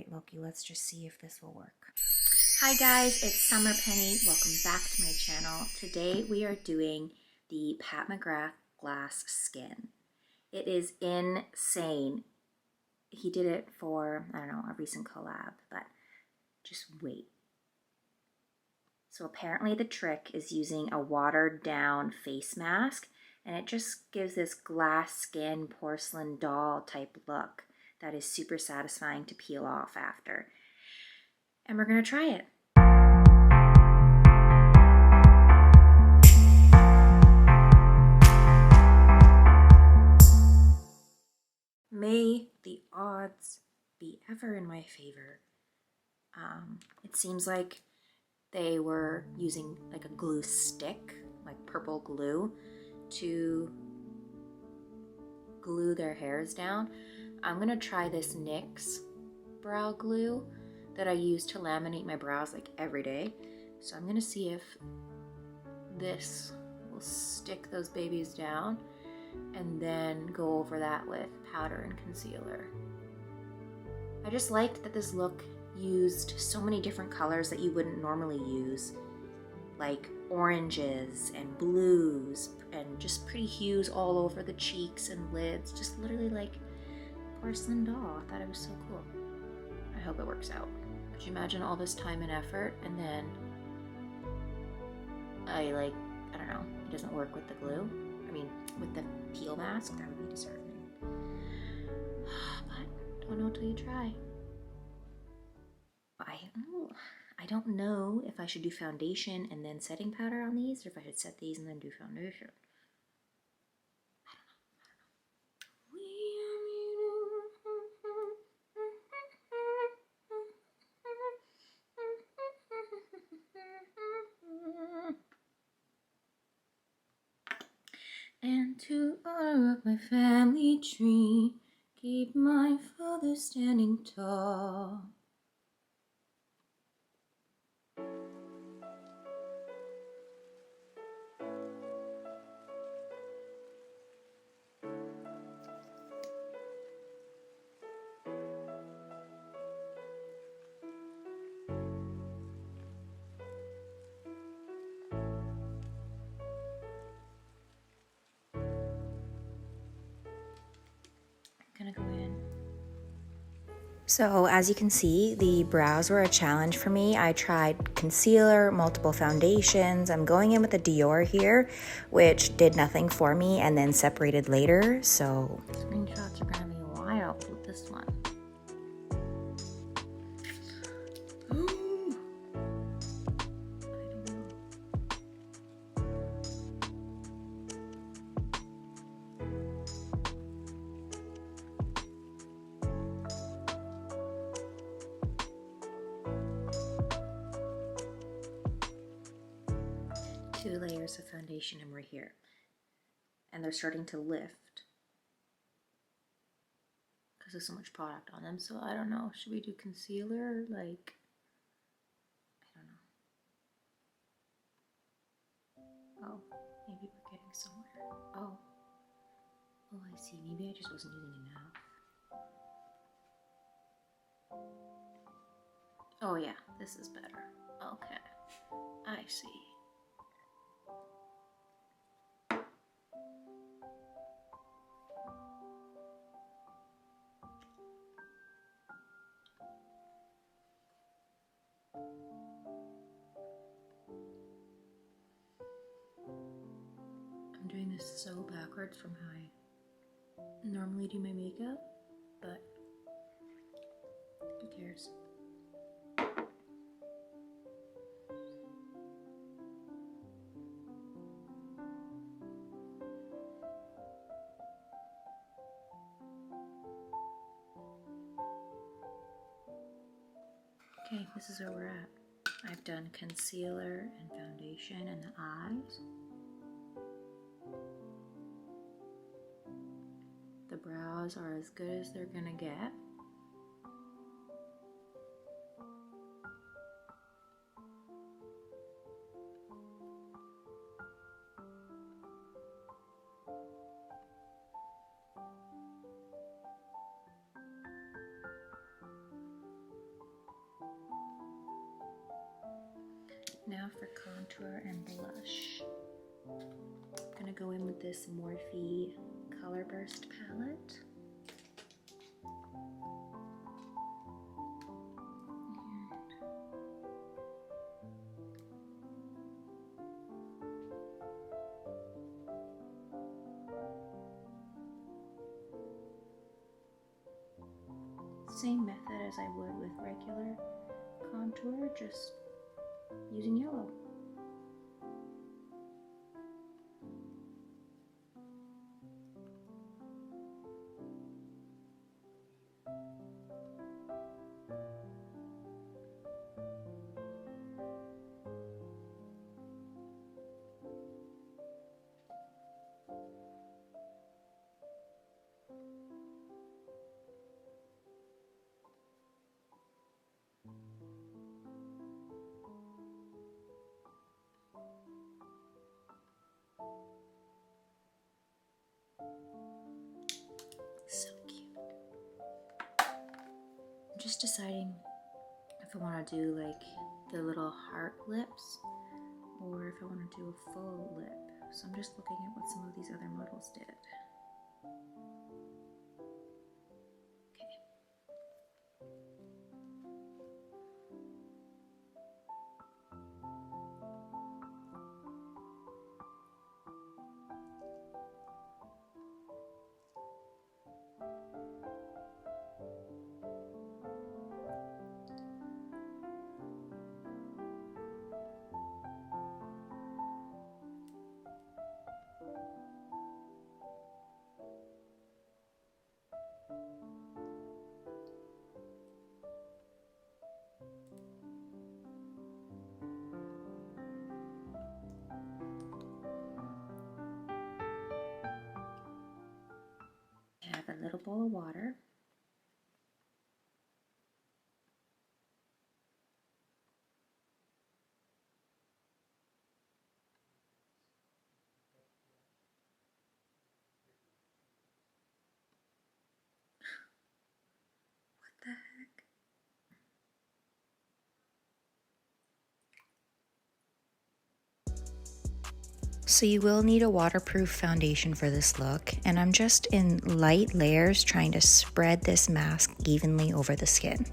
right, Loki, let's just see if this will work. Hi guys, it's Summer Penny. Welcome back to my channel. Today we are doing the Pat McGrath glass skin. It is insane. He did it for, I don't know, a recent collab, but just wait. So apparently the trick is using a watered down face mask, and it just gives this glass skin porcelain doll type look that is super satisfying to peel off after. And we're gonna try it. May the odds be ever in my favor. It seems like they were using like a glue stick, like purple glue, to glue their hairs down. I'm gonna try this NYX brow glue that I use to laminate my brows like every day. So I'm gonna see if this will stick those babies down, and then go over that with powder and concealer. I just liked that this look used so many different colors that you wouldn't normally use, like oranges and blues and just pretty hues all over the cheeks and lids, just literally like porcelain doll. I thought it was so cool. I hope it works out. Could you imagine all this time and effort and then I don't know, it doesn't work with the glue? I mean, with the peel mask, that would be disheartening. But don't know till you try. I don't know if I should do foundation and then setting powder on these, or if I should set these and then do foundation. And to honor of my family tree, keep my father standing tall. Gonna go in. So as you can see, the brows were a challenge for me. I tried concealer, multiple foundations. I'm going in with the Dior here, which did nothing for me and then separated later. So screenshots are gonna be wild with this one. Two layers of foundation and we're here. And they're starting to lift because there's so much product on them. So I don't know, should we do concealer? Like, I don't know. Oh, maybe we're getting somewhere. Oh, I see. Maybe I just wasn't using enough. Oh yeah, this is better. Okay, I see. I'm doing this so backwards from how I normally do my makeup, but who cares? Okay, this is where we're at. I've done concealer and foundation in the eyes. The brows are as good as they're gonna get. Now for contour and blush. I'm gonna go in with this Morphe Color Burst palette. Same method as I would with regular contour, just using yellow. So cute. I'm just deciding if I want to do like the little heart lips or if I want to do a full lip. So I'm just looking at what some of these other models did. I have a little bowl of water. What the heck? So you will need a waterproof foundation for this look, and I'm just in light layers trying to spread this mask evenly over the skin.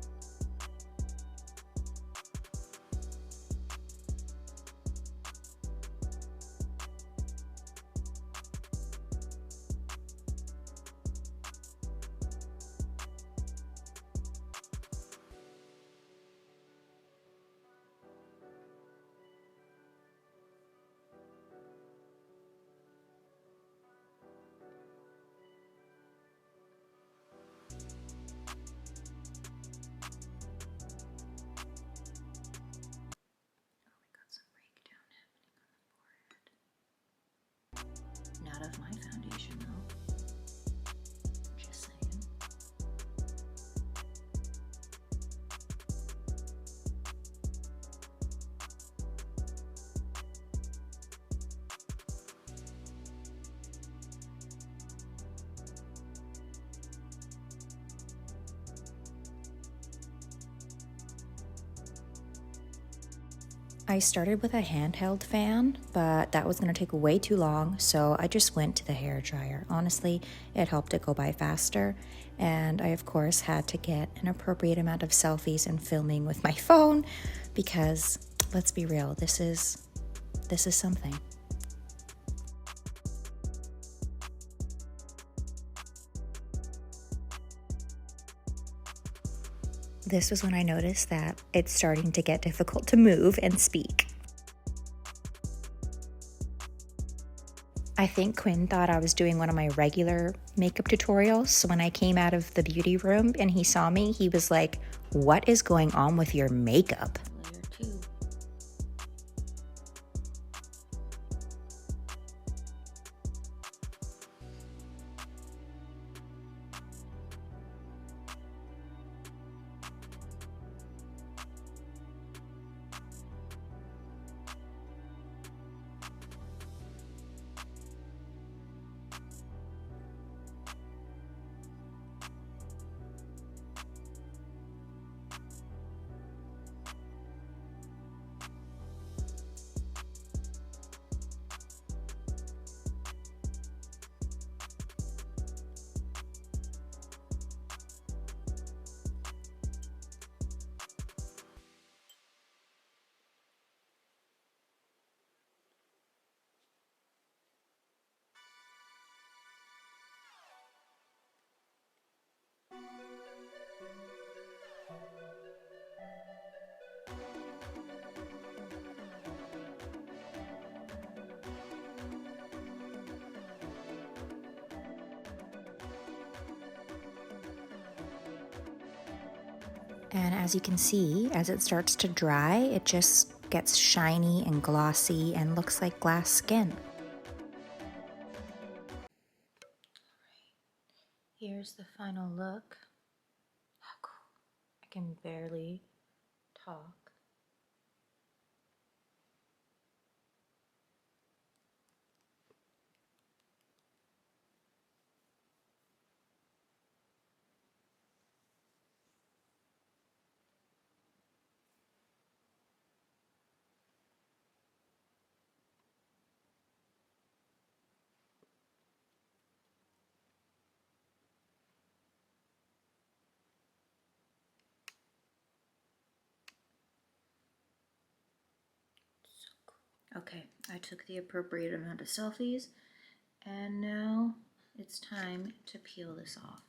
Not of my foundation though. Just saying. I started with a handheld fan, but that was going to take way too long, so I just went to the hairdryer. Honestly, it helped it go by faster, and I of course had to get an appropriate amount of selfies and filming with my phone because let's be real, this is something. This was when I noticed that it's starting to get difficult to move and speak. I think Quinn thought I was doing one of my regular makeup tutorials, so when I came out of the beauty room and he saw me, he was like, "What is going on with your makeup?" And as you can see, as it starts to dry, it just gets shiny and glossy and looks like glass skin. Here's the final look. Oh, cool. I can barely talk. Okay, I took the appropriate amount of selfies, and now it's time to peel this off.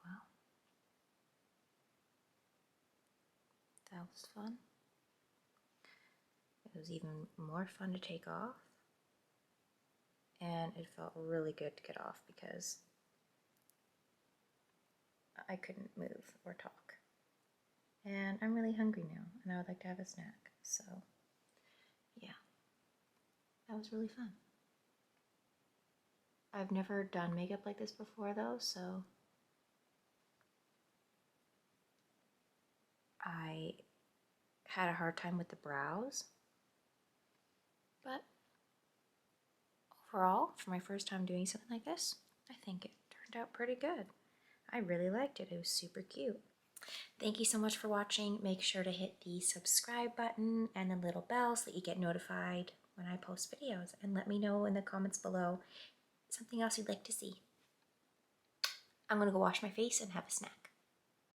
Wow, that was fun. It was even more fun to take off, and it felt really good to get off because I couldn't move or talk. And I'm really hungry now, and I would like to have a snack. So, yeah, that was really fun. I've never done makeup like this before, though, so I had a hard time with the brows. But overall, for my first time doing something like this, I think it turned out pretty good. I really liked it. It was super cute. Thank you so much for watching. Make sure to hit the subscribe button and the little bell so that you get notified when I post videos. And let me know in the comments below something else you'd like to see. I'm gonna go wash my face and have a snack.